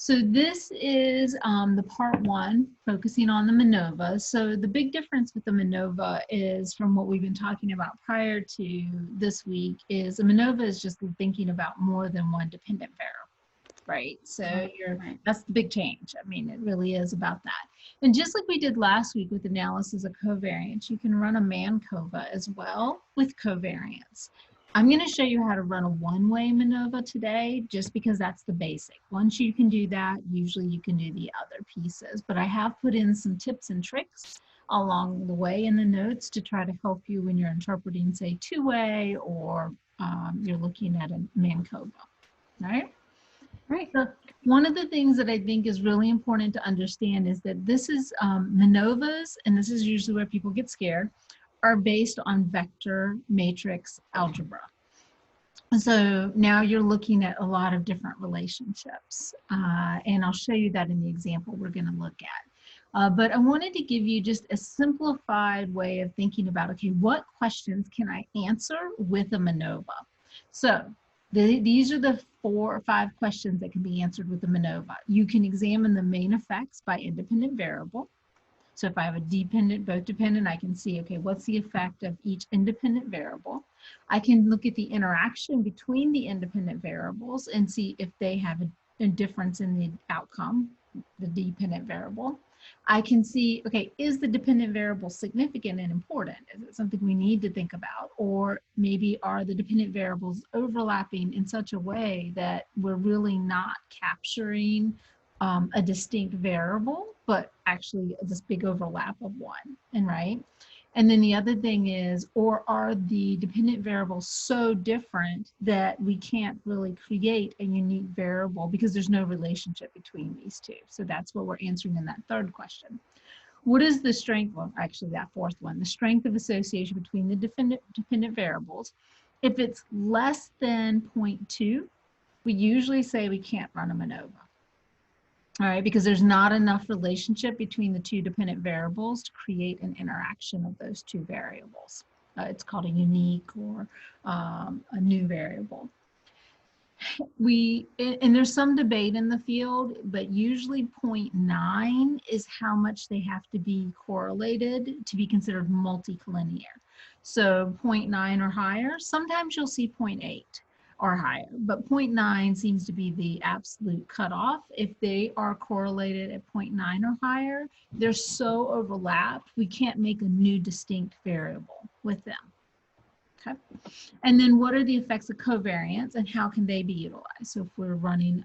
So this is the part one, focusing on the Minova. So the big difference with the Minova is, from what we've been talking about prior to this week, is a Minova is just thinking about more than one dependent variable, right? So that's the big change. I mean, it really is about that. And just like we did last week with analysis of covariance, you can run a Manova as well with covariance. I'm going to show you how to run a one-way Minova today, just because that's the basic. Once you can do that, usually you can do the other pieces. But I have put in some tips and tricks along the way in the notes to try to help you when you're interpreting, say, two-way, or you're looking at a Manova. All right? Right. So one of the things that I think is really important to understand is that this is Minovas, and this is usually where people get scared, are based on vector matrix algebra. So now you're looking at a lot of different relationships, and I'll show you that in the example we're going to look at. But I wanted to give you just a simplified way of thinking about, okay, what questions can I answer with a Minova? So these are the 4 or 5 questions that can be answered with a Minova. You can examine the main effects by independent variable. So if I have a dependent, both dependent, I can see, okay, what's the effect of each independent variable? I can look at the interaction between the independent variables and see if they have a difference in the outcome, the dependent variable. I can see, okay, is the dependent variable significant and important? Is it something we need to think about? Or maybe are the dependent variables overlapping in such a way that we're really not capturing a distinct variable, but actually this big overlap of one, and right? And then the other thing is, or are the dependent variables so different that we can't really create a unique variable because there's no relationship between these two? So that's what we're answering in that third question. What is the strength, well, actually that fourth one, the strength of association between the dependent variables? If it's less than 0.2, we usually say we can't run a Minova. All right, because there's not enough relationship between the two dependent variables to create an interaction of those two variables. It's called a unique or a new variable. And there's some debate in the field, but usually 0.9 is how much they have to be correlated to be considered multi-collinear. So 0.9 or higher. Sometimes you'll see 0.8. or higher, but 0.9 seems to be the absolute cutoff. If they are correlated at 0.9 or higher, they're so overlapped, we can't make a new distinct variable with them. Okay. And then what are the effects of covariance and how can they be utilized? So if we're running,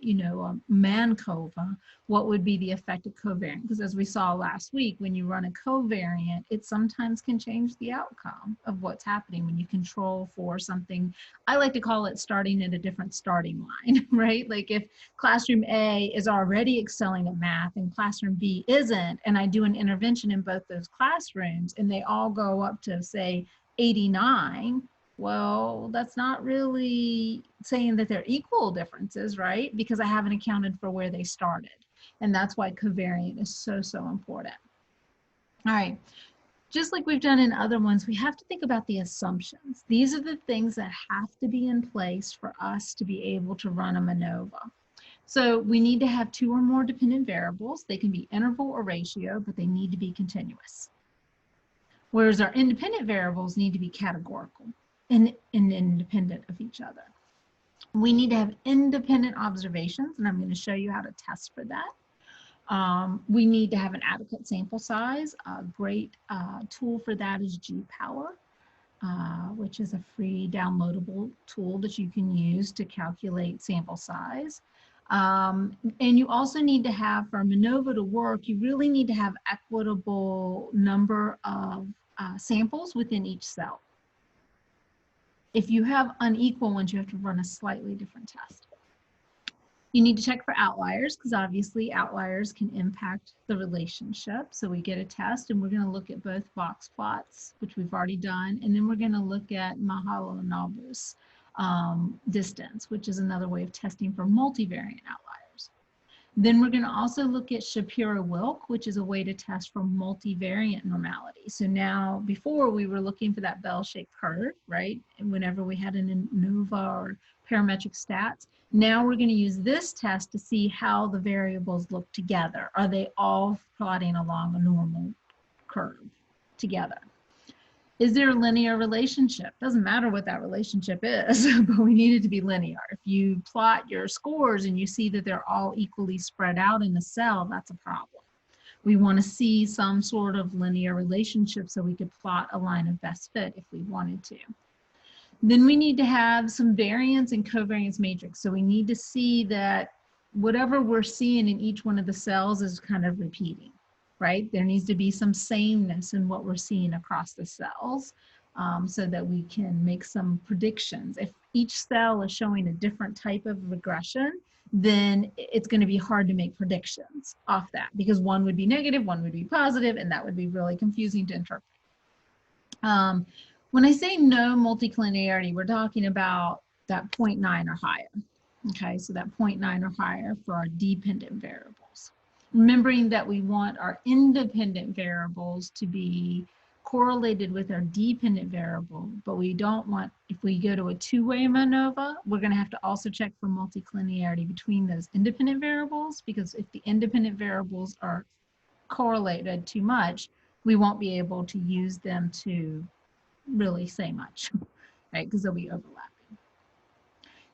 you know, a Manova, what would be the effect of covariance? Because as we saw last week, when you run a covariant, it sometimes can change the outcome of what's happening when you control for something. I like to call it starting at a different starting line, right? Like if classroom A is already excelling at math and classroom B isn't, and I do an intervention in both those classrooms and they all go up to, say, 89, well, that's not really saying that they're equal differences, right? Because I haven't accounted for where they started. And that's why covariant is so, so important. All right, just like we've done in other ones, we have to think about the assumptions. These are the things that have to be in place for us to be able to run a Manova. So we need to have 2 or more dependent variables. They can be interval or ratio, but they need to be continuous. Whereas our independent variables need to be categorical and independent of each other. We need to have independent observations, and I'm going to show you how to test for that. We need to have an adequate sample size. A great tool for that is GPower, which is a free downloadable tool that you can use to calculate sample size. And you also need to have, for Manova to work, you really need to have equitable number of samples within each cell. If you have unequal ones, you have to run a slightly different test. You need to check for outliers, because obviously outliers can impact the relationship. So we get a test, and we're going to look at both box plots, which we've already done, and then we're going to look at Mahalanobis distance, which is another way of testing for multivariant outliers. Then we're going to also look at Shapiro Wilk, which is a way to test for multivariant normality. So now, before we were looking for that bell-shaped curve, right? And whenever we had an Manova or parametric stats, now we're going to use this test to see how the variables look together. Are they all plotting along a normal curve together? Is there a linear relationship? Doesn't matter what that relationship is, but we need it to be linear. If you plot your scores and you see that they're all equally spread out in a cell, that's a problem. We want to see some sort of linear relationship so we could plot a line of best fit if we wanted to. Then we need to have some variance and covariance matrix. So we need to see that whatever we're seeing in each one of the cells is kind of repeating. Right? There needs to be some sameness in what we're seeing across the cells so that we can make some predictions. If each cell is showing a different type of regression, then it's going to be hard to make predictions off that because one would be negative, one would be positive, and that would be really confusing to interpret. When I say no multi-collinearity, we're talking about that 0.9 or higher. Okay, so that 0.9 or higher for our dependent variables. Remembering that we want our independent variables to be correlated with our dependent variable, but we don't want, if we go to a two-way Manova, we're going to have to also check for multi-collinearity between those independent variables, because if the independent variables are correlated too much, we won't be able to use them to really say much, right? Because they'll be overlapping.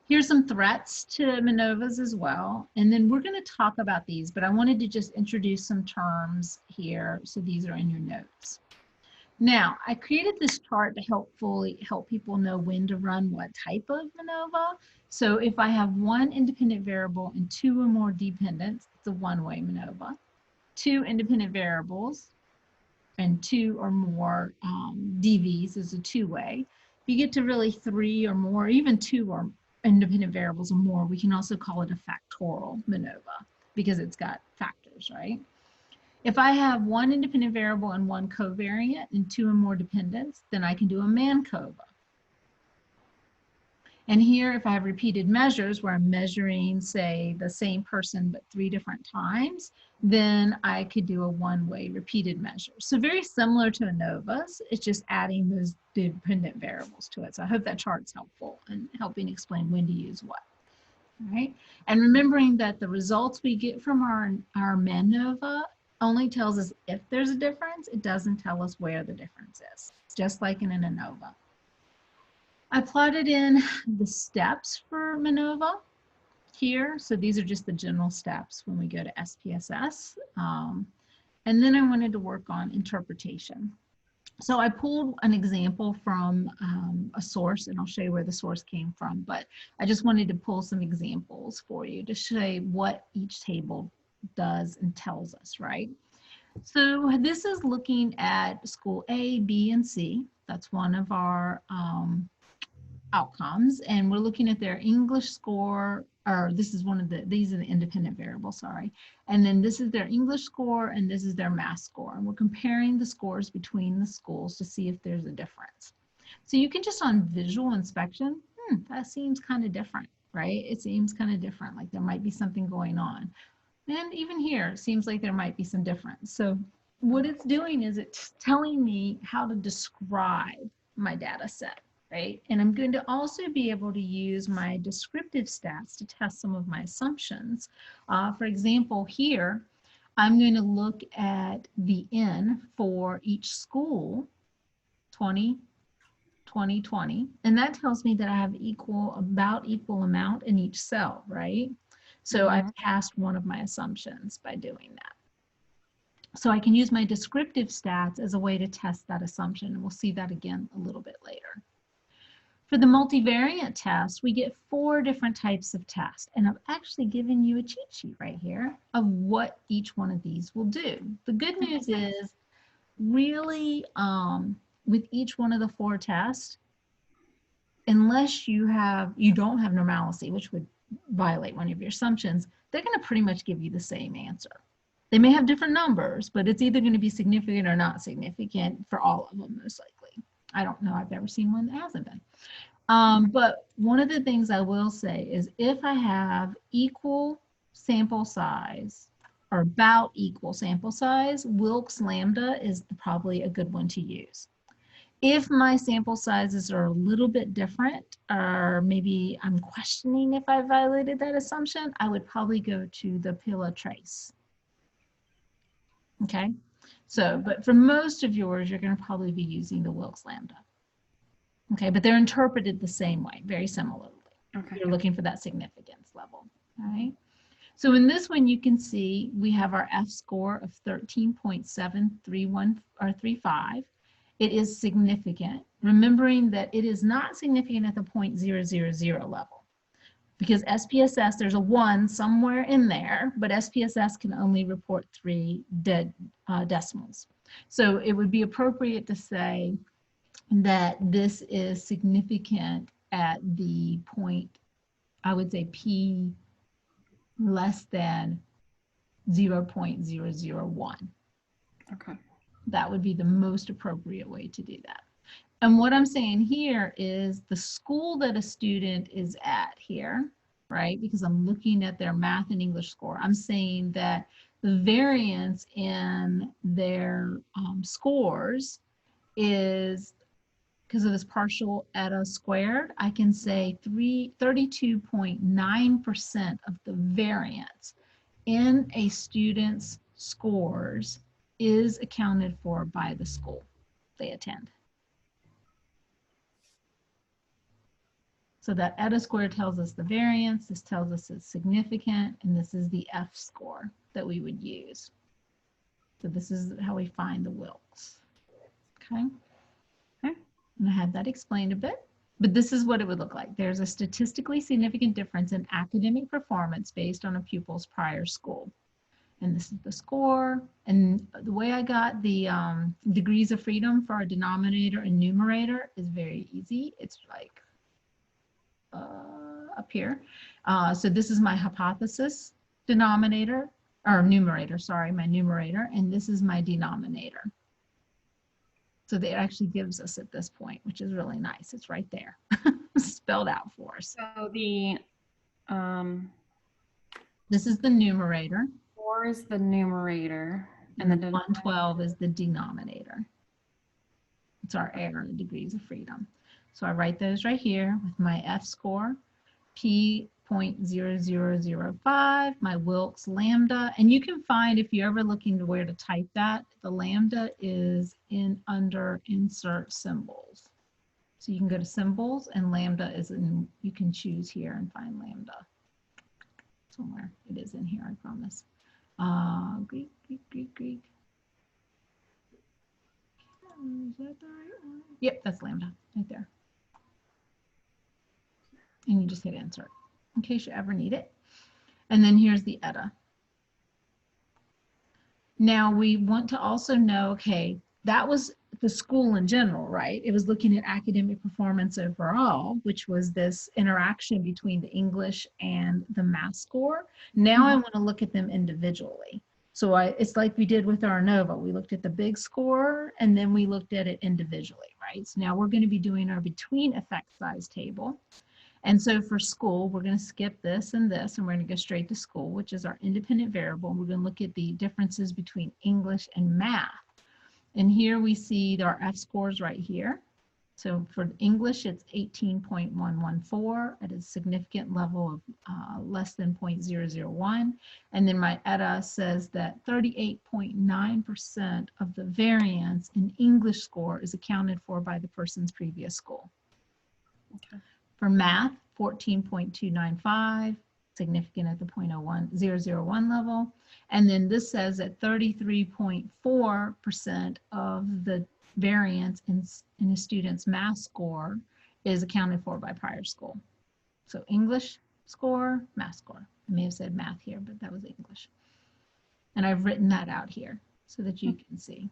Here's some threats to Manovas as well, and then we're going to talk about these, but I wanted to just introduce some terms here, so these are in your notes. Now, I created this chart to help people know when to run what type of Manova. So if I have one independent variable and two or more dependents, it's a one-way Manova. Two independent variables and two or more DVs is a two-way. If you get to really three or more, even two or independent variables or more, we can also call it a factorial Manova because it's got factors, right? If I have one independent variable and one covariant and two or more dependents, then I can do a Manova. And here, if I have repeated measures where I'm measuring, say, the same person but 3 different times, then I could do a one-way repeated measure. So very similar to ANOVAs, it's just adding those dependent variables to it. So I hope that chart's helpful in helping explain when to use what. All right, and remembering that the results we get from our Manova only tells us if there's a difference, it doesn't tell us where the difference is, just like in an ANOVA. I plotted in the steps for Manova here. So these are just the general steps when we go to SPSS. And then I wanted to work on interpretation. So I pulled an example from a source, and I'll show you where the source came from, but I just wanted to pull some examples for you to show what each table does and tells us, right? So this is looking at school A, B, and C. That's one of our outcomes, and we're looking at their English score, or this is one of the, these are the independent variables, sorry. And then this is their English score, and this is their math score. And we're comparing the scores between the schools to see if there's a difference. So you can just on visual inspection, that seems kind of different, right? It seems kind of different, like there might be something going on. And even here, it seems like there might be some difference. So what it's doing is it's telling me how to describe my data set. Right? And I'm going to also be able to use my descriptive stats to test some of my assumptions. For example, here, I'm going to look at the N for each school, 20, 20, 20, and that tells me that I have about equal amount in each cell, right? So I've passed one of my assumptions by doing that. So I can use my descriptive stats as a way to test that assumption, and we'll see that again a little bit later. For the multivariate test, we get 4 different types of tests, and I've actually given you a cheat sheet right here of what each one of these will do. The good news is really with each one of the 4 tests, unless you don't have normality, which would violate one of your assumptions, they're going to pretty much give you the same answer. They may have different numbers, but it's either going to be significant or not significant for all of them, most likely. I don't know, I've never seen one that hasn't been. But one of the things I will say is if I have equal sample size, or about equal sample size, Wilk's lambda is probably a good one to use. If my sample sizes are a little bit different, or maybe I'm questioning if I violated that assumption, I would probably go to the Pila trace. Okay, so, but for most of yours, you're going to probably be using the Wilk's lambda. Okay, but they're interpreted the same way, very similarly. Okay. You're looking for that significance level, all right? So in this one, you can see we have our F score of 13.731 or 35. It is significant, remembering that it is not significant at the 0.000 level. Because SPSS, there's a 1 somewhere in there, but SPSS can only report 3 decimals. So it would be appropriate to say that this is significant at the point, I would say P less than 0.001. Okay. That would be the most appropriate way to do that. And what I'm saying here is the school that a student is at here, right? Because I'm looking at their math and English score. I'm saying that the variance in their scores is, because of this partial eta squared, I can say 32.9% of the variance in a student's scores is accounted for by the school they attend. So that eta squared tells us the variance, this tells us it's significant, and this is the F score that we would use. So this is how we find the Wilks. Okay. And I had that explained a bit, but this is what it would look like. There's a statistically significant difference in academic performance based on a pupil's prior school. And this is the score. And the way I got the degrees of freedom for our denominator and numerator is very easy. It's like up here. So this is my hypothesis denominator, or numerator, sorry, my numerator, and this is my denominator. So that actually gives us at this point, which is really nice. It's right there, spelled out for us. So the this is the numerator. 4 is the numerator, and the 112 is the denominator. It's our error, degrees of freedom. So I write those right here with my F score, P.0005, my Wilk's lambda, and you can find, if you're ever looking to where to type that, the lambda is in under insert symbols. So you can go to symbols, and lambda is in, you can choose here and find lambda. Somewhere it is in here, I promise. Greek. Is that the right one? Yep, that's lambda right there. And you just hit insert in case you ever need it. And then here's the eta. Now we want to also know, okay, that was the school in general, right? It was looking at academic performance overall, which was this interaction between the English and the math score. Now I want to look at them individually. So it's like we did with our ANOVA. We looked at the big score and then we looked at it individually, right? So now we're going to be doing our between effect size table. And so for school, we're going to skip this and this, and we're going to go straight to school, which is our independent variable. We're going to look at the differences between English and math. And here we see our F scores right here. So for English, it's 18.114 at a significant level of less than 0.001. And then my eta says that 38.9% of the variance in English score is accounted for by the person's previous school. Okay. For math, 14.295, significant at the 0.001 level. And then this says that 33.4% of the variance in a student's math score is accounted for by prior school. So English score, math score. I may have said math here, but that was English. And I've written that out here so that you can see,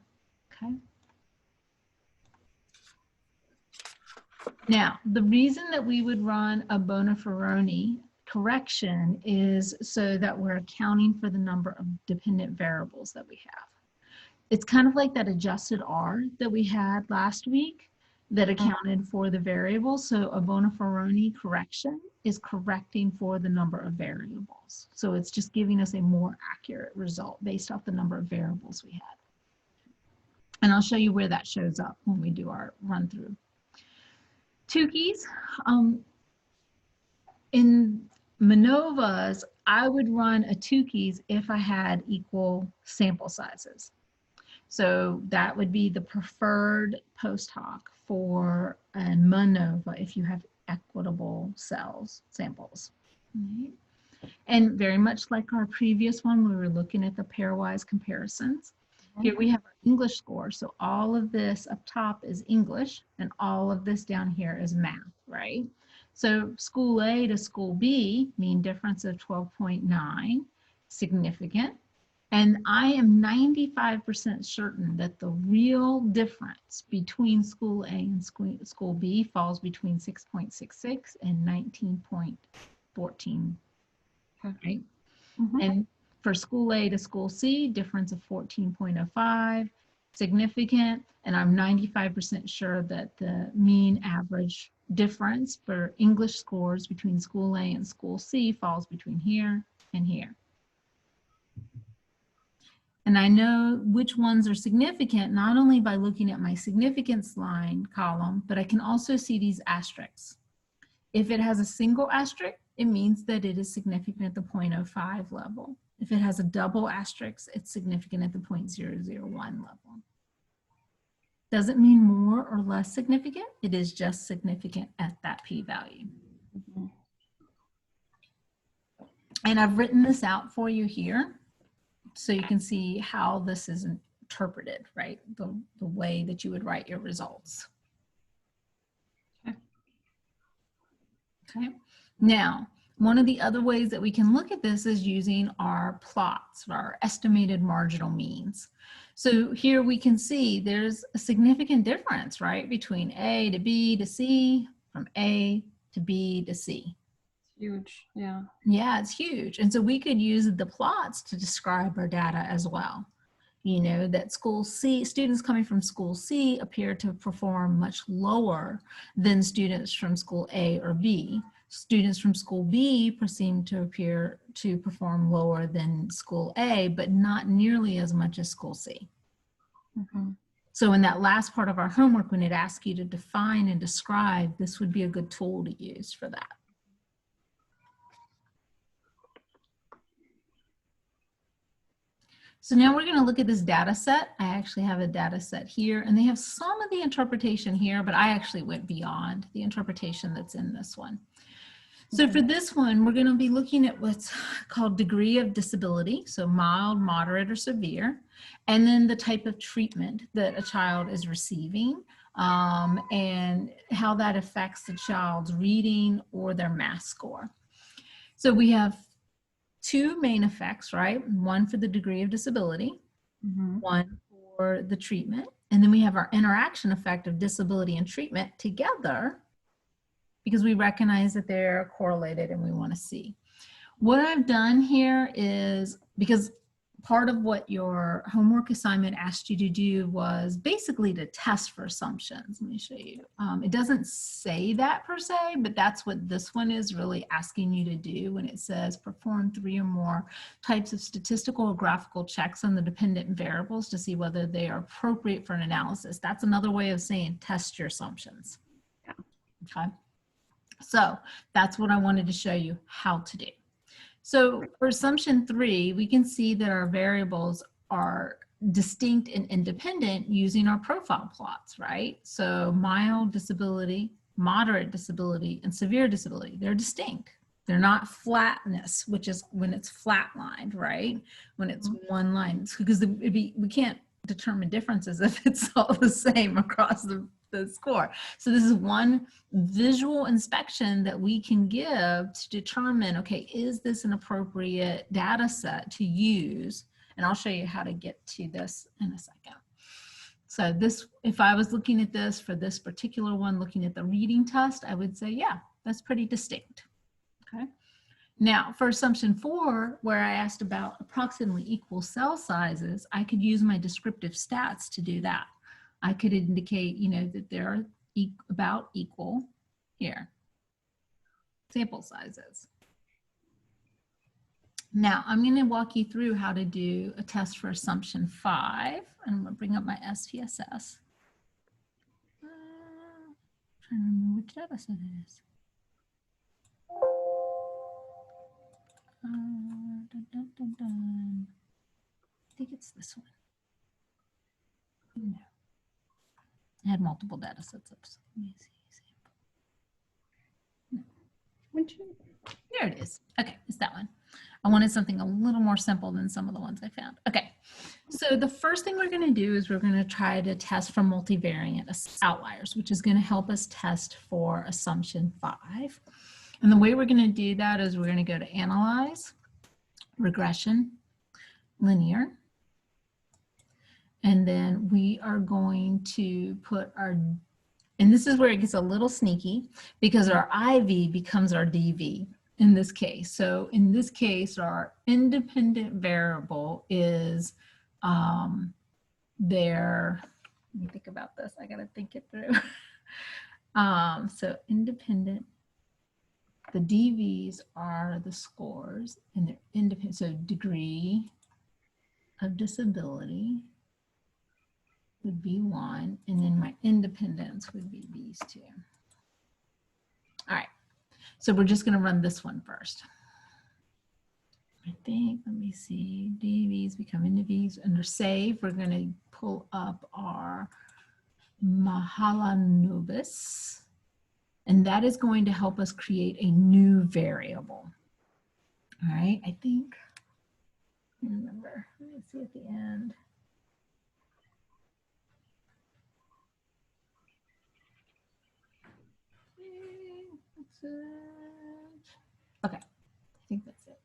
okay? Now, the reason that we would run a Bonaferroni correction is so that we're accounting for the number of dependent variables that we have. It's kind of like that adjusted R that we had last week. that accounted for the variables. So a Bonafironi correction is correcting for the number of variables. So it's just giving us a more accurate result based off the number of variables we had. And I'll show you where that shows up when we do our run through. Tukey's, in Minovas, I would run a Tukey's if I had equal sample sizes. So that would be the preferred post hoc for a Manova if you have equitable samples. Right. And very much like our previous one, we were looking at the pairwise comparisons. Here we have our English score. So all of this up top is English and all of this down here is math, right? So school A to school B, mean difference of 12.9, significant. And I am 95% certain that the real difference between school A and school B falls between 6.66 and 19.14, right? Mm-hmm. And for school A to school C, difference of 14.05, significant. And I'm 95% sure that the mean average difference for English scores between school A and school C falls between here and here. And I know which ones are significant, not only by looking at my significance line column, but I can also see these asterisks. If it has a single asterisk, it means that it is significant at the 0.05 level. If it has a double asterisk, it's significant at the 0.001 level. Doesn't mean more or less significant. It is just significant at that p-value. Mm-hmm. And I've written this out for you here, so you can see how this is interpreted, right? The way that you would write your results. Okay. Now, one of the other ways that we can look at this is using our plots, our estimated marginal means. So here we can see there's a significant difference, right? Between A to B to C, from A to B to C. Huge, yeah. Yeah, it's huge. And so we could use the plots to describe our data as well. You know, that school C, students coming from school C appear to perform much lower than students from school A or B. Students from school B seem to appear to perform lower than school A, but not nearly as much as school C. Mm-hmm. So in that last part of our homework, when it asks you to define and describe, this would be a good tool to use for that. So now we're going to look at this data set. I actually have a data set here, and they have some of the interpretation here, but I actually went beyond the interpretation that's in this one. So for this one, we're going to be looking at what's called degree of disability, so mild, moderate, or severe, and then the type of treatment that a child is receiving, and how that affects the child's reading or their math score. So we have two main effects, right? One for the degree of disability, mm-hmm. one for the treatment, and then we have our interaction effect of disability and treatment together because we recognize that they're correlated and we want to see. What I've done here is, because part of what your homework assignment asked you to do was basically to test for assumptions. Let me show you. It doesn't say that per se, but that's what this one is really asking you to do when it says perform 3 or more types of statistical or graphical checks on the dependent variables to see whether they are appropriate for an analysis. That's another way of saying test your assumptions. Yeah. Okay. So that's what I wanted to show you how to do. So for assumption 3, we can see that our variables are distinct and independent using our profile plots, right? So mild disability, moderate disability, and severe disability, they're distinct. They're not flatness, which is when it's flatlined, right? When it's one line, because we can't determine differences if it's all the same across the score. So this is one visual inspection that we can give to determine, okay, is this an appropriate data set to use? And I'll show you how to get to this in a second. So this, if I was looking at this for this particular one, looking at the reading test, I would say, yeah, that's pretty distinct. Okay. Now for assumption 4, where I asked about approximately equal cell sizes, I could use my descriptive stats to do that. I could indicate, you know, that there are about equal here, sample sizes. Now, I'm going to walk you through how to do a test for assumption 5. And I'm going to bring up my SPSS. Trying to remember which data set it is. Dun, dun, dun, dun. I think it's this one. No. I had multiple data sets up. So let me see. No. There it is. Okay, it's that one. I wanted something a little more simple than some of the ones I found. Okay, so the first thing we're going to do is we're going to try to test for multivariant outliers, which is going to help us test for assumption 5. And the way we're going to do that is we're going to go to Analyze, Regression, Linear, and then we are going to put our, and this is where it gets a little sneaky because our IV becomes our DV in this case. So in this case, our independent variable is their, let me think about this, I gotta think it through. So independent, the DVs are the scores and they're independent, so degree of disability would be 1, and then my independence would be these 2. All right, so we're just going to run this one first. I think, let me see, DVs become into Vs. Under save, we're going to pull up our Mahalanobis, and that is going to help us create a new variable. All right, I think, remember, let me see at the end. Okay, I think that's it.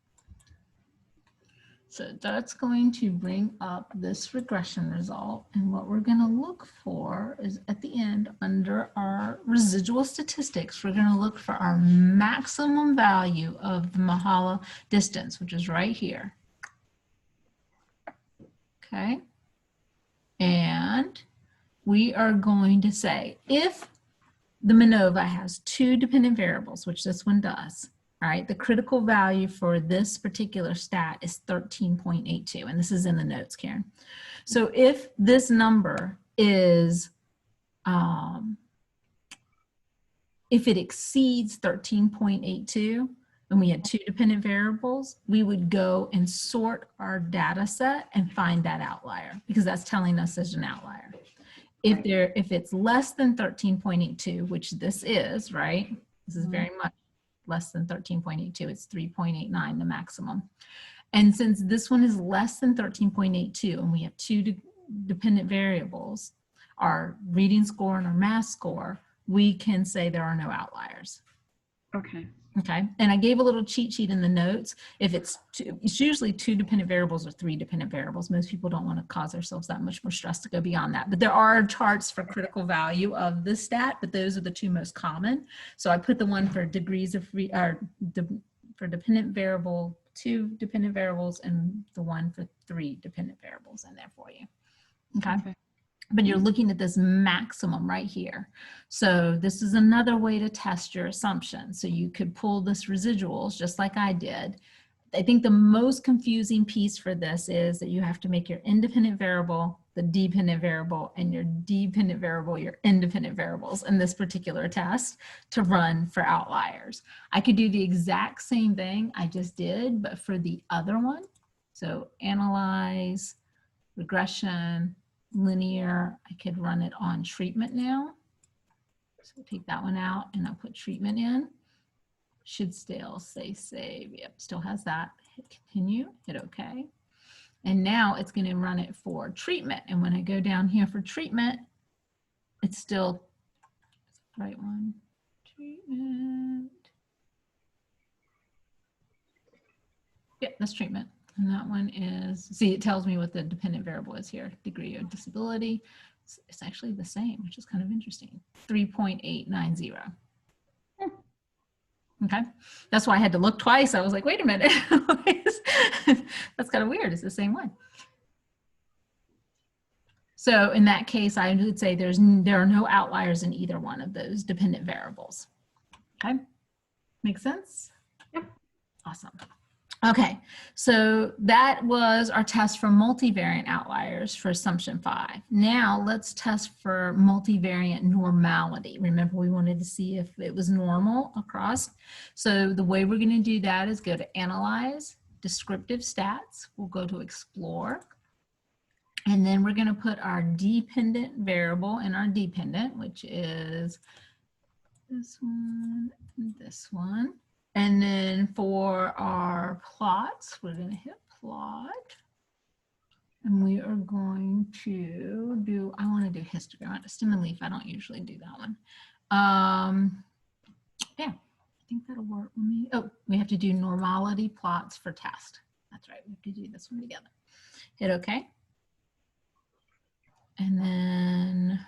So that's going to bring up this regression result. And what we're going to look for is at the end under our residual statistics, we're going to look for our maximum value of the Mahala distance, which is right here. Okay. And we are going to say if the Minova has 2 dependent variables, which this one does, all right, the critical value for this particular stat is 13.82, and this is in the notes, Karen. So if this number is, if it exceeds 13.82, and we had 2 dependent variables, we would go and sort our data set and find that outlier, because that's telling us there's an outlier. If it's less than 13.82, which this is, right? This is very much less than 13.82. It's 3.89, the maximum. And since this one is less than 13.82 and we have 2 dependent variables, our reading score and our math score, we can say there are no outliers. Okay. Okay, and I gave a little cheat sheet in the notes. If it's usually 2 dependent variables or 3 dependent variables. Most people don't want to cause themselves that much more stress to go beyond that. But there are charts for critical value of the stat, but those are the 2 most common. So I put the one for degrees of for dependent variable, 2 dependent variables, and the one for 3 dependent variables in there for you. Okay. But you're looking at this maximum right here. So this is another way to test your assumption. So you could pull this residuals just like I did. I think the most confusing piece for this is that you have to make your independent variable the dependent variable and your dependent variable your independent variables in this particular test to run for outliers. I could do the exact same thing I just did, but for the other one. So analyze, regression, linear, I could run it on treatment now. So take that one out and I'll put treatment in. Should still say save. Yep, still has that. Hit continue, hit OK. And now it's going to run it for treatment. And when I go down here for treatment, it's still the right one. Treatment. Yep, that's treatment. And that one is, see, it tells me what the dependent variable is here, degree of disability. It's actually the same, which is kind of interesting, 3.890. Okay, that's why I had to look twice. I was like, wait a minute, that's kind of weird. It's the same one. So in that case, I would say there are no outliers in either one of those dependent variables. Okay, make sense? Yep. Awesome. Okay, so that was our test for multivariant outliers for assumption 5. Now let's test for multivariant normality. Remember, we wanted to see if it was normal across. So the way we're going to do that is go to Analyze, Descriptive Stats. We'll go to Explore. And then we're going to put our dependent variable in our dependent, which is this one and this one. And then for our plots, we're going to hit plot. And we are going to do, I want to do histogram. Stem and leaf, I don't usually do that one. Yeah, I think that'll work. We have to do normality plots for test. That's right, we have to do this one together. Hit OK. And then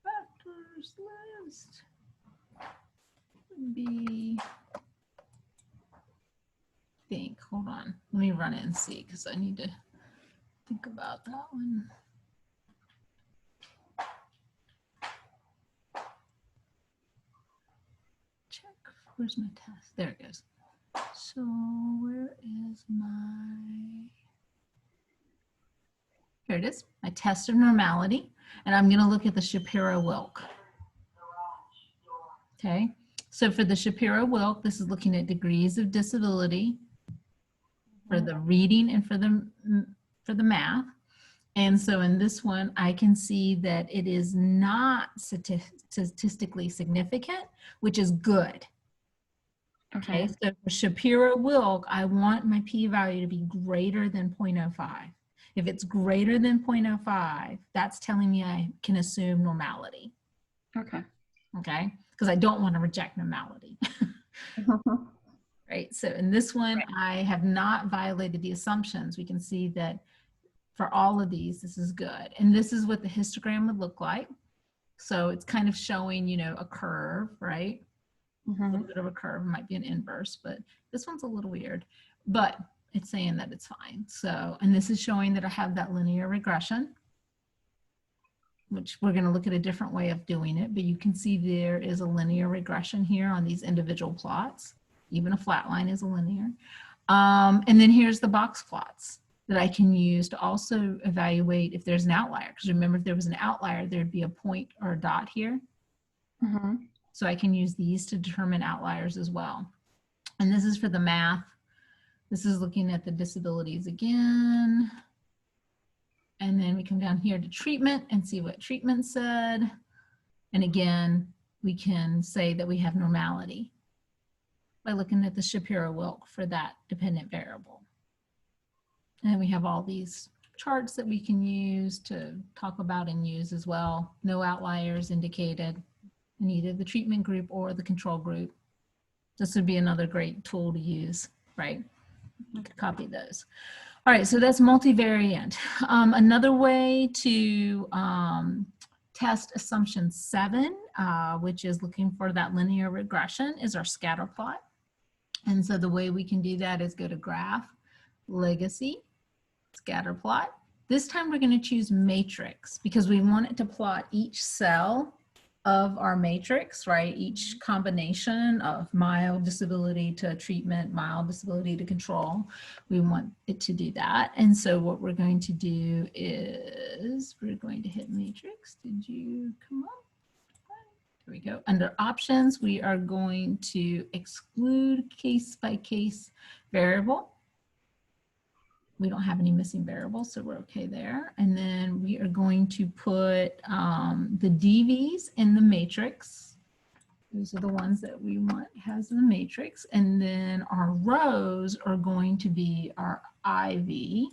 factors list would be, hold on, let me run it and see because I need to think about that one. Check, where's my test? There it goes. So where is my, here it is, my test of normality. And I'm going to look at the Shapiro Wilk. Okay, so for the Shapiro Wilk, this is looking at degrees of disability for the reading and for the math. And so in this one, I can see that it is not statistically significant, which is good. Okay, so for Shapiro Wilk, I want my p-value to be greater than 0.05. If it's greater than 0.05, that's telling me I can assume normality. Okay. Okay, because I don't want to reject normality. Right, so in this one, I have not violated the assumptions. We can see that for all of these, this is good. And this is what the histogram would look like. So it's kind of showing, you know, a curve, right? A little bit of a curve, might be an inverse, but this one's a little weird, but it's saying that it's fine. So, and this is showing that I have that linear regression, which we're going to look at a different way of doing it, but you can see there is a linear regression here on these individual plots. Even a flat line is a linear. And then here's the box plots that I can use to also evaluate if there's an outlier. Because remember, if there was an outlier, there'd be a point or a dot here. So I can use these to determine outliers as well. And this is for the math. This is looking at the disabilities again. And then we come down here to treatment and see what treatment said. And again, we can say that we have normality by looking at the Shapiro Wilk for that dependent variable. And we have all these charts that we can use to talk about and use as well. No outliers indicated in either the treatment group or the control group. This would be another great tool to use, right? You can copy those. All right, so that's multivariant. Another way to test assumption 7, which is looking for that linear regression, is our scatter plot. And so the way we can do that is go to Graph, Legacy, Scatter Plot. This time we're going to choose matrix because we want it to plot each cell of our matrix, right? Each combination of mild disability to treatment, mild disability to control. We want it to do that. And so what we're going to do is we're going to hit matrix. Did you come up? Here we go. Under options, we are going to exclude case by case variable. We don't have any missing variables, so we're okay there. And then we are going to put the DVs in the matrix. Those are the ones that we want has the matrix. And then our rows are going to be our IV.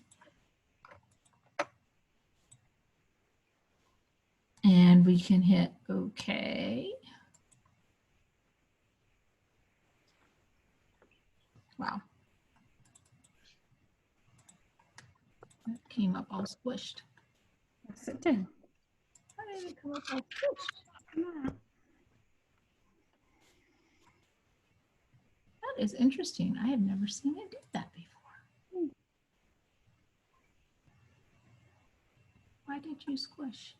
And we can hit OK. Wow. That came up all squished. Yes, it did. How did it come up all squished? That is interesting. I have never seen it do that before. Why did you squish?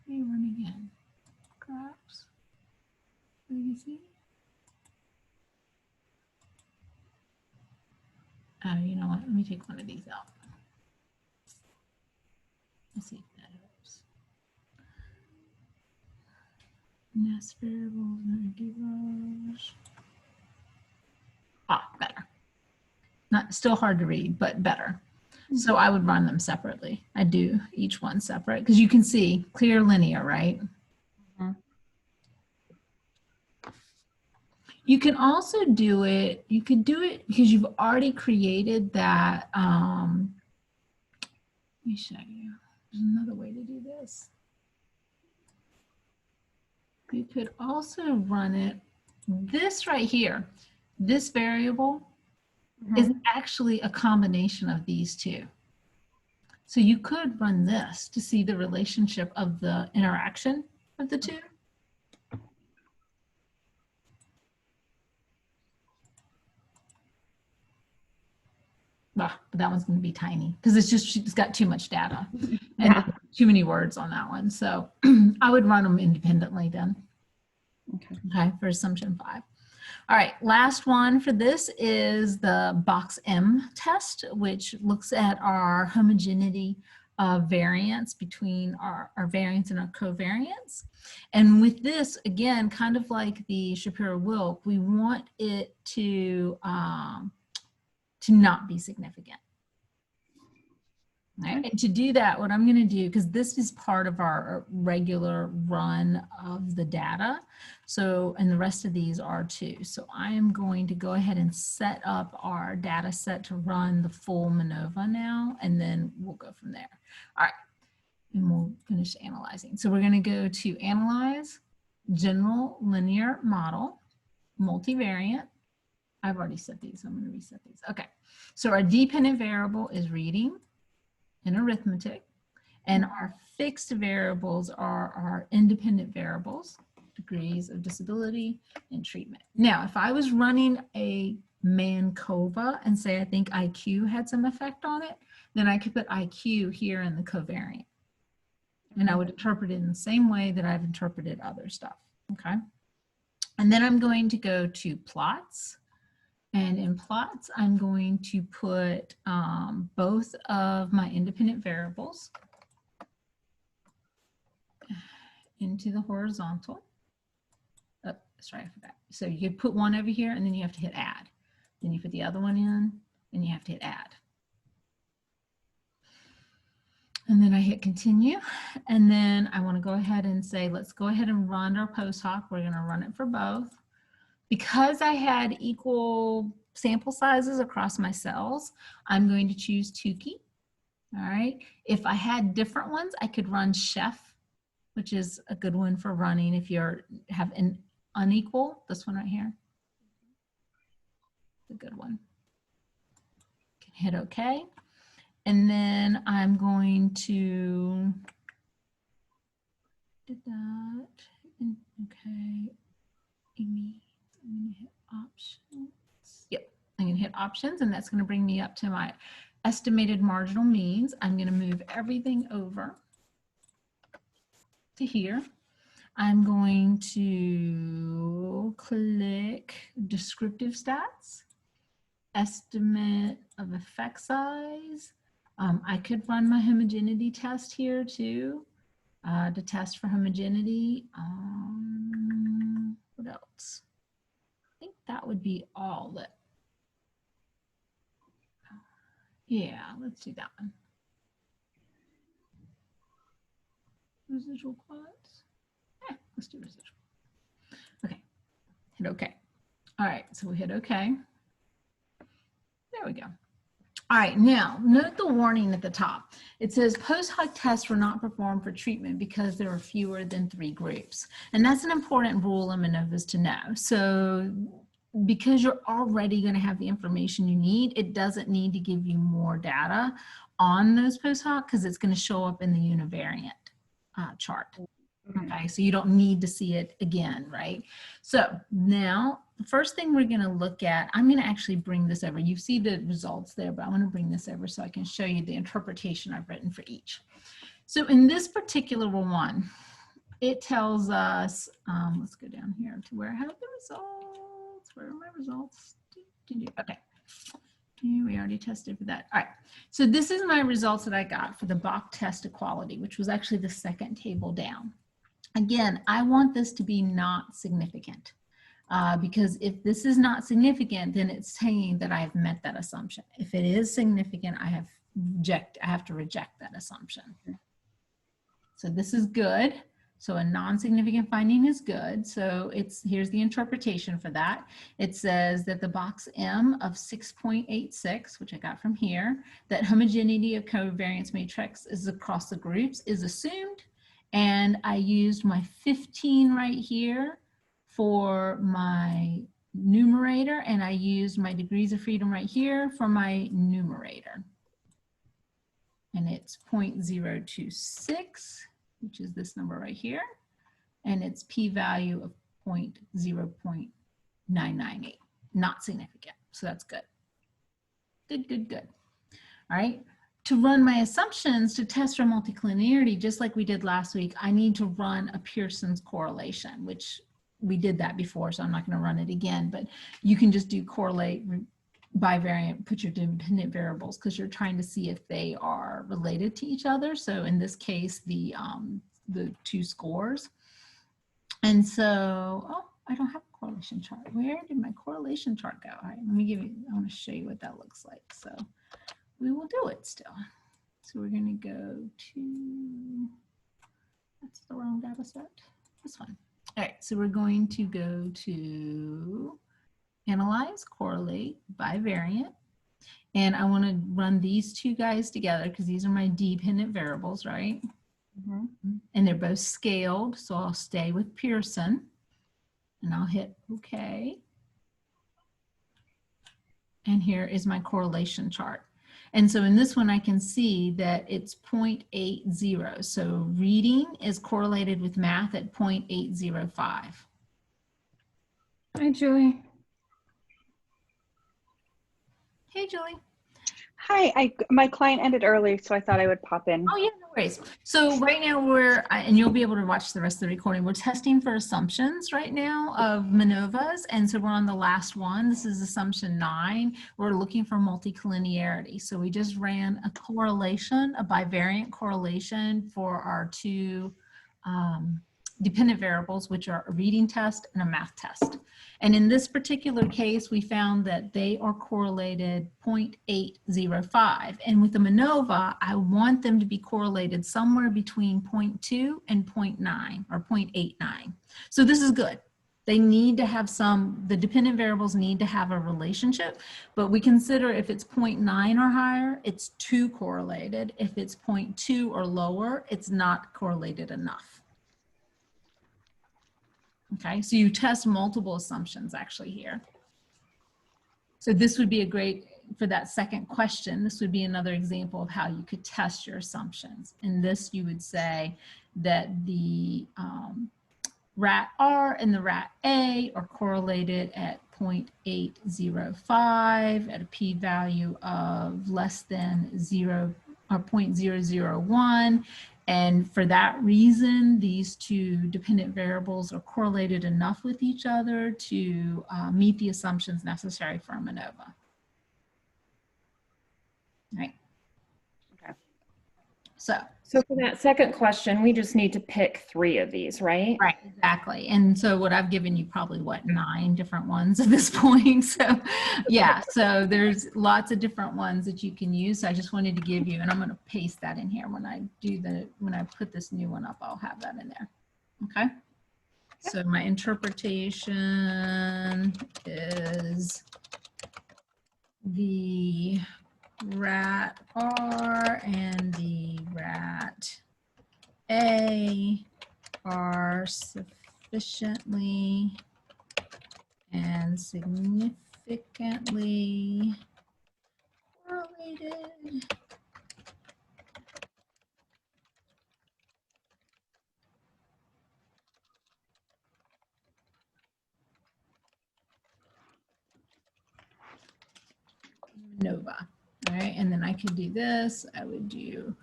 Let me run again. Graphs. What do you see? Oh, you know what? Let me take one of these out. Let's see if that helps. Nest variables, negatives. Ah, better. Not still hard to read, but better. So I would run them separately. I do each one separate because you can see clear linear, right? Mhm. You can also do it, you could do it because you've already created that. Let me show you. There's another way to do this. You could also run it, this right here, this variable is actually a combination of these two. So you could run this to see the relationship of the interaction of the two. But that one's going to be tiny because it's got too much data and too many words on that one. So I would run them independently then. Okay, for assumption 5. All right, last one for this is the box M test, which looks at our homogeneity of variance between our variance and our covariance. And with this, again, kind of like the Shapiro Wilk, we want it to not be significant. Right? And to do that, what I'm going to do, because this is part of our regular run of the data, so, and the rest of these are too. So I am going to go ahead and set up our data set to run the full Minova now, and then we'll go from there. All right, and we'll finish analyzing. So we're going to go to Analyze, General Linear Model, Multivariant. I've already set these, so I'm going to reset these. Okay, so our dependent variable is reading and arithmetic, and our fixed variables are our independent variables, degrees of disability and treatment. Now, if I was running a Manova and say I think IQ had some effect on it, then I could put IQ here in the covariant. And I would interpret it in the same way that I've interpreted other stuff, okay? And then I'm going to go to plots. And in plots, I'm going to put both of my independent variables into the horizontal. Oh, that's right, I forgot. So you could put one over here and then you have to hit add. Then you put the other one in and you have to hit add. And then I hit continue. And then I want to go ahead and say, let's go ahead and run our post-hoc. We're going to run it for both. Because I had equal sample sizes across my cells, I'm going to choose Tukey. All right. If I had different ones, I could run Chef, which is a good one for running if you have an unequal. This one right here. It's a good one. Can hit OK. And then I'm going to did that. Okay. I'm going to hit options. Yep, I'm going to hit options, and that's going to bring me up to my estimated marginal means. I'm going to move everything over to here. I'm going to click descriptive stats, estimate of effect size. I could run my homogeneity test here too to test for homogeneity. What else? I think that would be all that. Yeah, let's do that one. Residual plots. Let's do residual. Okay, hit OK. All right, so we hit OK. There we go. All right, now note the warning at the top. It says post-hoc tests were not performed for treatment because there are fewer than 3 groups. And that's an important rule in Minovas to know. So because you're already going to have the information you need, it doesn't need to give you more data on those post-hoc because it's going to show up in the univariant chart. Okay, so you don't need to see it again, right? So now, the first thing we're going to look at, I'm going to actually bring this over. You see the results there, but I want to bring this over so I can show you the interpretation I've written for each. So in this particular one, it tells us, let's go down here to where I have the results. Where are my results? Okay. We already tested for that. All right. So this is my results that I got for the Bach test equality, which was actually the second table down. Again, I want this to be not significant because if this is not significant, then it's saying that I have met that assumption. If it is significant, I have to reject that assumption. So this is good. So a non-significant finding is good. So here's the interpretation for that. It says that the box M of 6.86, which I got from here, that homogeneity of covariance matrix is across the groups is assumed. And I used my 15 right here for my numerator, and I used my degrees of freedom right here for my numerator. And it's 0.026. which is this number right here, and its p-value of 0.998, not significant, so that's good. Good, good, good. All right, to run my assumptions to test for multicollinearity, just like we did last week, I need to run a Pearson's correlation, which we did that before, so I'm not going to run it again, but you can just do correlate, bivariant, put your dependent variables because you're trying to see if they are related to each other. So in this case, the two scores. And so, oh, I don't have a correlation chart. Where did my correlation chart go? All right, let me give you, I want to show you what that looks like. So we will do it still. So we're going to go to, that's the wrong data set, this one. All right, so we're going to go to Analyze, Correlate, Bivariant. And I want to run these two guys together because these are my dependent variables, right? And they're both scaled, so I'll stay with Pearson. And I'll hit OK. And here is my correlation chart. And so in this one, I can see that it's 0.80. So reading is correlated with math at 0.805. Hi, Julie. Hey, Julie. Hi, my client ended early, so I thought I would pop in. Oh, yeah, no worries. So right now and you'll be able to watch the rest of the recording, we're testing for assumptions right now of Minovas. And so we're on the last one. This is assumption 9. We're looking for multicollinearity. So we just ran a correlation, a bivariant correlation for our two dependent variables, which are a reading test and a math test. And in this particular case, we found that they are correlated 0.805. And with the Minova, I want them to be correlated somewhere between 0.2 and 0.9 or 0.89. So this is good. They need to have the dependent variables need to have a relationship, but we consider if it's 0.9 or higher, it's too correlated. If it's 0.2 or lower, it's not correlated enough. Okay, so you test multiple assumptions actually here. So this would be a great, for that second question, this would be another example of how you could test your assumptions. In this, you would say that the rat R and the rat A are correlated at 0.805 at a p-value of less than 0 or 0.001. And for that reason, these two dependent variables are correlated enough with each other to meet the assumptions necessary for a Minova. Right. Okay. So for that second question, we just need to pick 3 of these, right? Right, exactly. And so what I've given you probably, what, 9 different ones at this point. So yeah, so there's lots of different ones that you can use. So I just wanted to give you, and I'm going to paste that in here when I put this new one up, I'll have that in there. Okay. So my interpretation is the rat R and the rat A are sufficiently and significantly correlated right? And then I could do this. I would do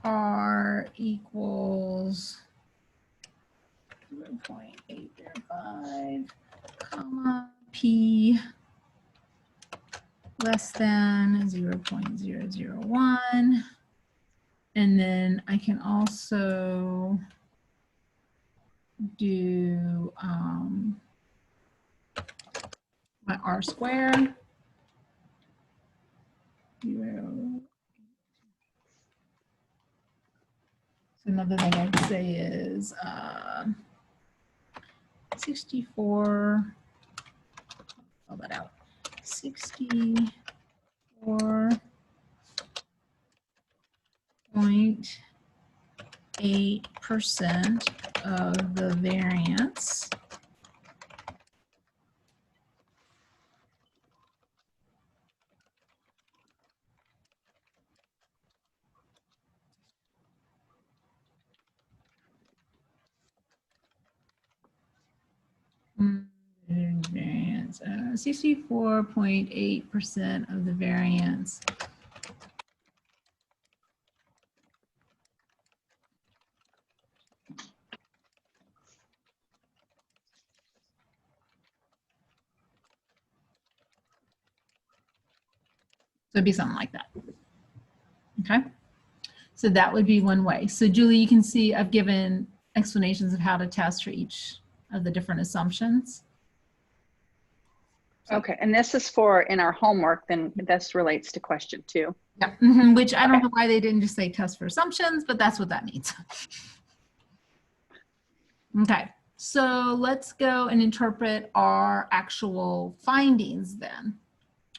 R equals 0.805, comma, P less than 0.001. And then I can also do my R squared. So another thing I'd say is 64, spell that out, 64.8% of the variance variance, 64.8% of the variance So it'd be something like that. Okay. So that would be one way. So Julie, you can see I've given explanations of how to test for each of the different assumptions. So, okay, and this is for in our homework, then this relates to question 2. yeah, which I don't know why they didn't just say test for assumptions, but that's what that means. Okay, so let's go and interpret our actual findings then.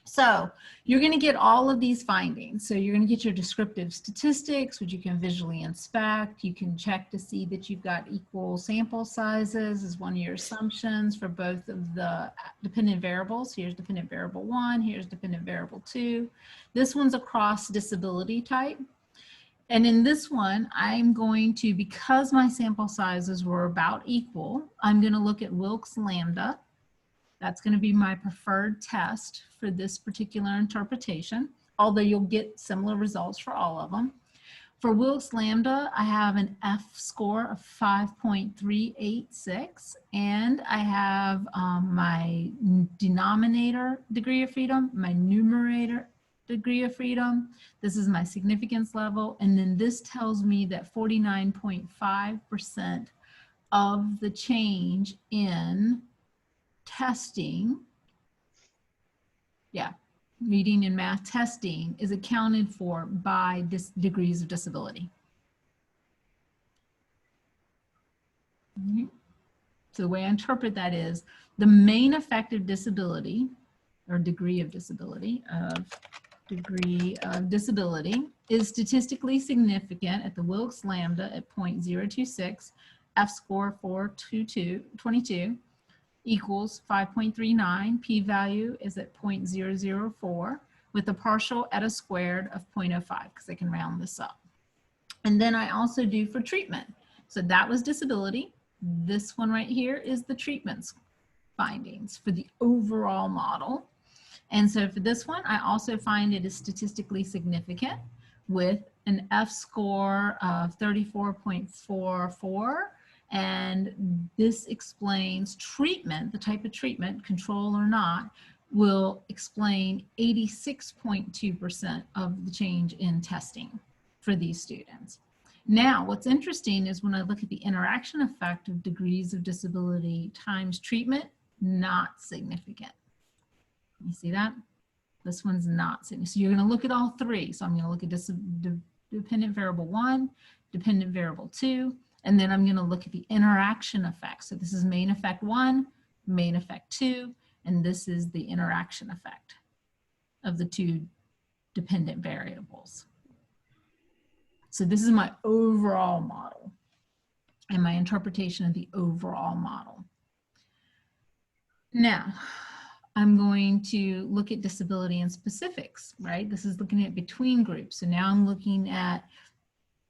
So you're going to get all of these findings. So you're going to get your descriptive statistics, which you can visually inspect. You can check to see that you've got equal sample sizes as one of your assumptions for both of the dependent variables. Here's dependent variable 1, here's dependent variable 2. This one's across disability type. And in this one, I'm going to, because my sample sizes were about equal, I'm going to look at Wilk's lambda. That's going to be my preferred test for this particular interpretation, although you'll get similar results for all of them. For Wilk's lambda, I have an F score of 5.386, and I have my denominator degree of freedom, my numerator degree of freedom. This is my significance level, and then this tells me that 49.5% of the change in testing, reading and math testing is accounted for by degrees of disability. So the way I interpret that is the main effective disability or degree of disability is statistically significant at the Wilk's lambda at 0.026, F score 422 equals 5.39, p-value is at 0.004 with a partial eta squared of 0.05 because I can round this up. And then I also do for treatment. So that was disability. This one right here is the treatment's findings for the overall model. And so for this one, I also find it is statistically significant with an F score of 34.44. And this explains treatment, the type of treatment, control or not, will explain 86.2% of the change in testing for these students. Now, what's interesting is when I look at the interaction effect of degrees of disability times treatment, not significant. You see that? This one's not significant. So you're going to look at all three. So I'm going to look at dependent variable 1, dependent variable 2, and then I'm going to look at the interaction effect. So this is main effect 1, main effect 2, and this is the interaction effect of the two dependent variables. So this is my overall model and my interpretation of the overall model. Now, I'm going to look at disability and specifics, right? This is looking at between groups. So now I'm looking at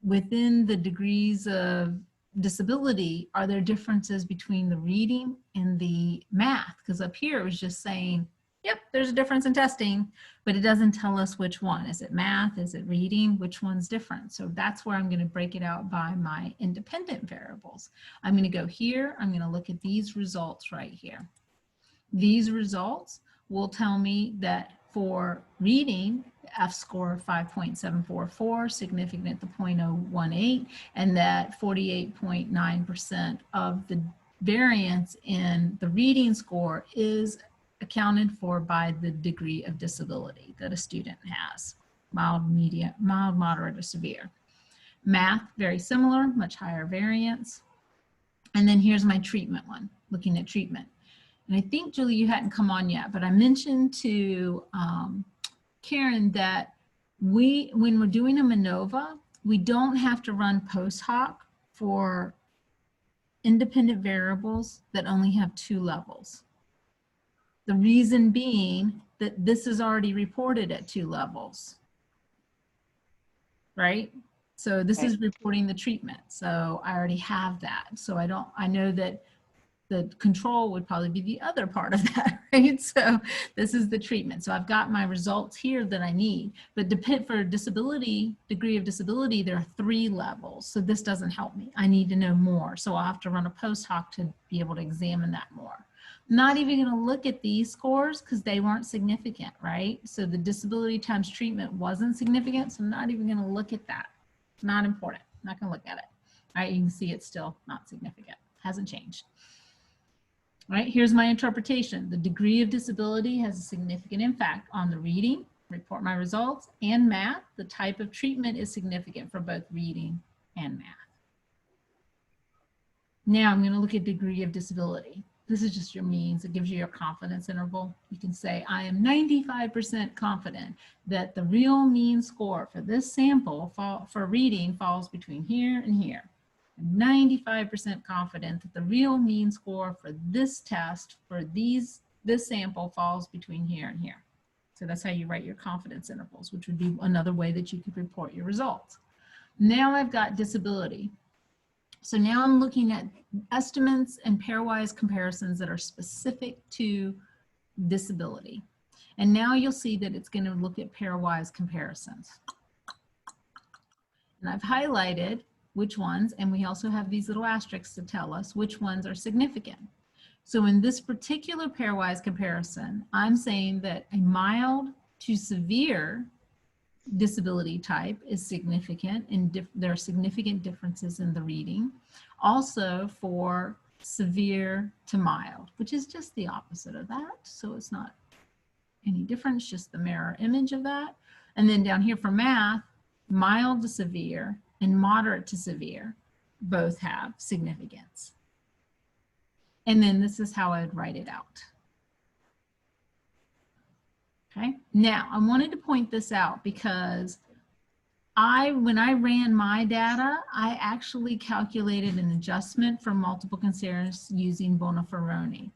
within the degrees of disability, are there differences between the reading and the math? Because up here it was just saying Yep, there's a difference in testing, but it doesn't tell us which one. Is it math? Is it reading? Which one's different? So that's where I'm going to break it out by my independent variables. I'm going to go here. I'm going to look at these results right here. These results will tell me that for reading, F score 5.744, significant to 0.018, and that 48.9% of the variance in the reading score is accounted for by the degree of disability that a student has, mild, medium, mild, moderate, or severe. Math, very similar, much higher variance. And then here's my treatment one, looking at treatment. And I think, Julie, you hadn't come on yet, but I mentioned to Karen that when we're doing a Minova, we don't have to run post-hoc for independent variables that only have 2 levels. The reason being that this is already reported at 2 levels, right? So this is reporting the treatment. So I already have that. So I know that the control would probably be the other part of that, right? So this is the treatment. So I've got my results here that I need, but for disability, degree of disability, there are 3 levels. So this doesn't help me. I need to know more. So I'll have to run a post-hoc to be able to examine that more. Not even going to look at these scores because they weren't significant, right? So the disability times treatment wasn't significant. So I'm not even going to look at that. It's not important. I'm not going to look at it. All right, you can see it's still not significant. Hasn't changed. All right, here's my interpretation. The degree of disability has a significant impact on the reading, report my results, and math. The type of treatment is significant for both reading and math. Now I'm going to look at degree of disability. This is just your means. It gives you your confidence interval. You can say, I am 95% confident that the real mean score for this sample for reading falls between here and here. I'm 95% confident that the real mean score for this test for this sample falls between here and here. So that's how you write your confidence intervals, which would be another way that you could report your results. Now I've got disability. So now I'm looking at estimates and pairwise comparisons that are specific to disability. And now you'll see that it's going to look at pairwise comparisons. And I've highlighted which ones, and we also have these little asterisks to tell us which ones are significant. So in this particular pairwise comparison, I'm saying that a mild to severe disability type is significant, and there are significant differences in the reading. Also for severe to mild, which is just the opposite of that. So it's not any different, it's just the mirror image of that. And then down here for math, mild to severe and moderate to severe both have significance. And then this is how I'd write it out. Okay, now I wanted to point this out because when I ran my data, I actually calculated an adjustment for multiple considerations using Bonaferroni.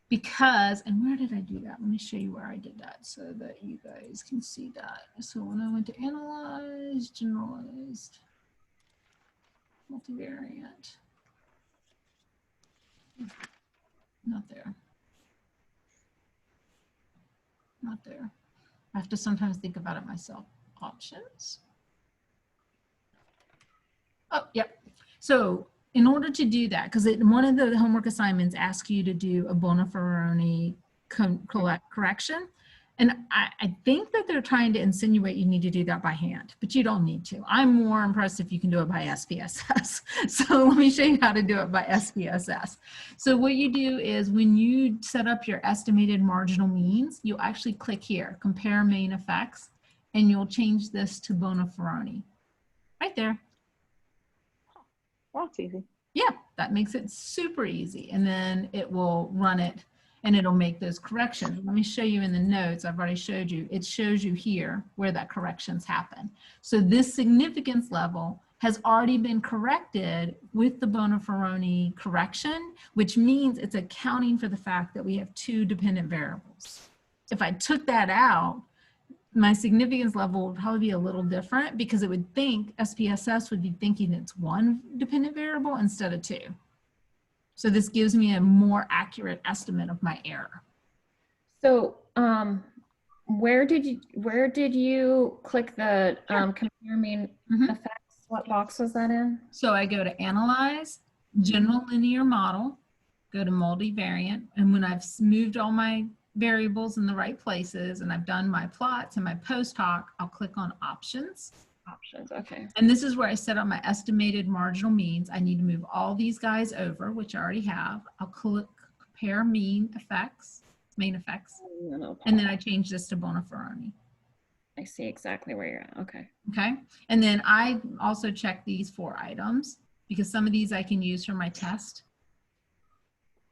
Because, and where did I do that? Let me show you where I did that so that you guys can see that. So when I went to analyze, generalized, multivariant, not there. Not there. I have to sometimes think about it myself. Options. Oh, yep. So in order to do that, because one of the homework assignments asks you to do a Bonaferroni correction. And I think that they're trying to insinuate you need to do that by hand, but you don't need to. I'm more impressed if you can do it by SPSS. So let me show you how to do it by SPSS. So what you do is when you set up your estimated marginal means, you'll actually click here, compare main effects, and you'll change this to Bonaferroni. Right there. Well, that's easy. Yeah, that makes it super easy. And then it will run it and it'll make those corrections. Let me show you in the notes. I've already showed you. It shows you here where that corrections happen. So this significance level has already been corrected with the Bonaferroni correction, which means it's accounting for the fact that we have 2 dependent variables. If I took that out, my significance level would probably be a little different because it would think, SPSS would be thinking it's 1 dependent variable instead of 2. So this gives me a more accurate estimate of my error. So, where did you click the compare mean effects? What box was that in? So I go to Analyze, General Linear Model, go to Multivariant, and when I've moved all my variables in the right places and I've done my plots and my post-hoc, I'll click on Options. Options, okay. And this is where I set up my estimated marginal means. I need to move all these guys over, which I already have. I'll click Compare Main Effects, and then I change this to Boniferoni. I see exactly where you're at, okay. Okay, and then I also check these 4 items because some of these I can use for my test.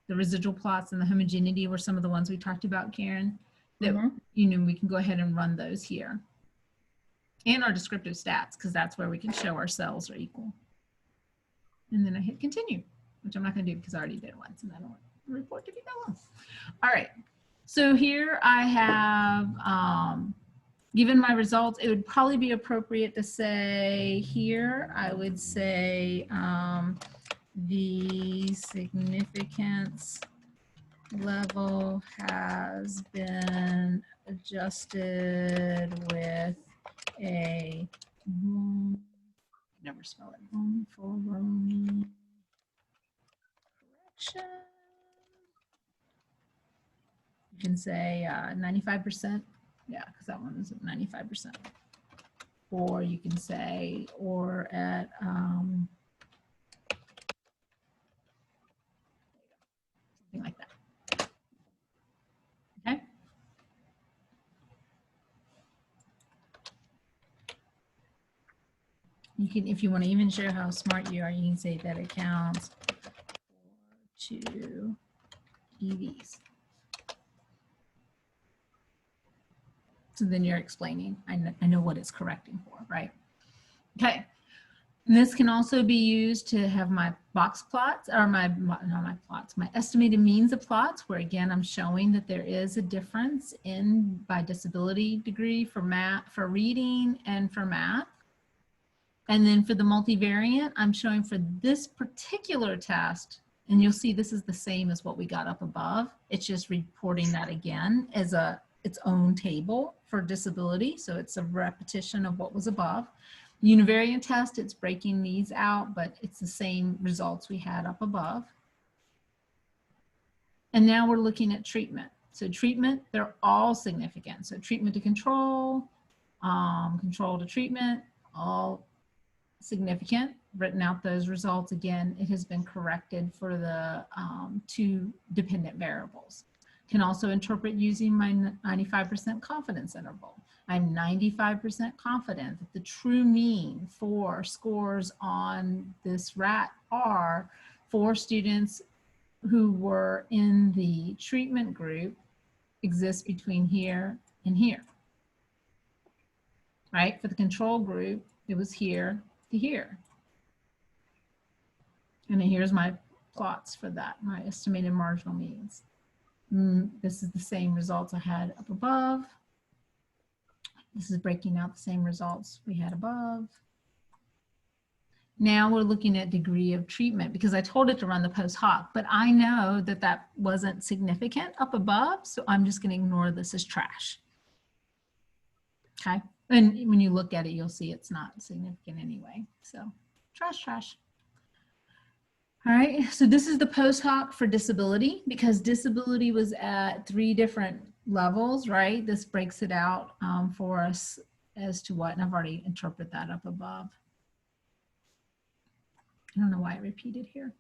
The residual plots and the homogeneity were some of the ones we talked about, Karen, that you know, we can go ahead and run those here. And our descriptive stats, because that's where we can show our cells are equal. And then I hit continue, which I'm not going to do because I already did it once and I don't want the report to be that long. All right, so here I have given my results. It would probably be appropriate to say here, I would say the significance level has been adjusted with a never spell it Boniferoni correction. You can say 95%. Yeah, because that one is at 95%. Or you can say, or at something like that. Okay. You can, if you want to even show how smart you are, you can say that it counts for 2 EVs. So then you're explaining, I know what it's correcting for, right? Okay. And this can also be used to have my box plots, or my estimated means of plots, where again, I'm showing that there is a difference in by disability degree for math, for reading and for math. And then for the multivariant, I'm showing for this particular test, and you'll see this is the same as what we got up above. It's just reporting that again as its own table for disability. So it's a repetition of what was above. Univariant test, it's breaking these out, but it's the same results we had up above. And now we're looking at treatment. So treatment, they're all significant. So treatment to control, control to treatment, all significant. Written out those results again. It has been corrected for the 2 dependent variables. Can also interpret using my 95% confidence interval. I'm 95% confident that the true mean for scores on this RAT are for students who were in the treatment group exists between here and here. Right? For the control group, it was here to here. And then here's my plots for that, my estimated marginal means. This is the same results I had up above. This is breaking out the same results we had above. Now we're looking at degree of treatment because I told it to run the post-hoc, but I know that that wasn't significant up above, so I'm just going to ignore this as trash. Okay, and when you look at it, you'll see it's not significant anyway. So trash, trash. All right, so this is the post-hoc for disability because disability was at 3 different levels, right? This breaks it out for us as to what, and I've already interpreted that up above. I don't know why I repeated here.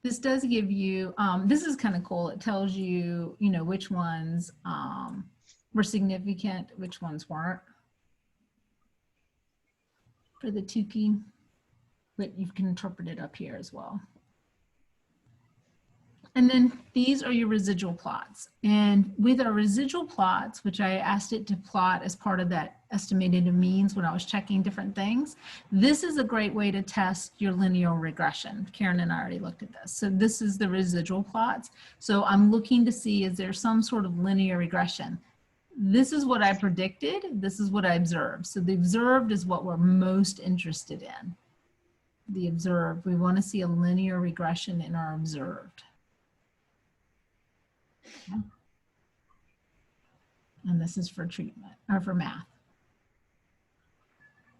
This does give you, this is kind of cool. It tells you, you know, which ones were significant, which ones weren't. For the Tukey, but you can interpret it up here as well. And then these are your residual plots. And with our residual plots, which I asked it to plot as part of that estimated means when I was checking different things, this is a great way to test your linear regression. Karen and I already looked at this. So this is the residual plots. So I'm looking to see, is there some sort of linear regression? This is what I predicted. This is what I observed. So the observed is what we're most interested in. the observed. We want to see a linear regression in our observed. Okay. And this is for treatment, or for math.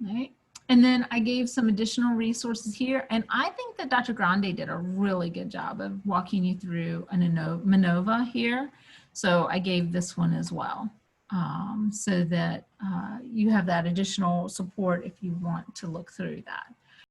All right. And then I gave some additional resources here. And I think that Dr. Grande did a really good job of walking you through an Minova here. So I gave this one as well, so that you have that additional support if you want to look through that.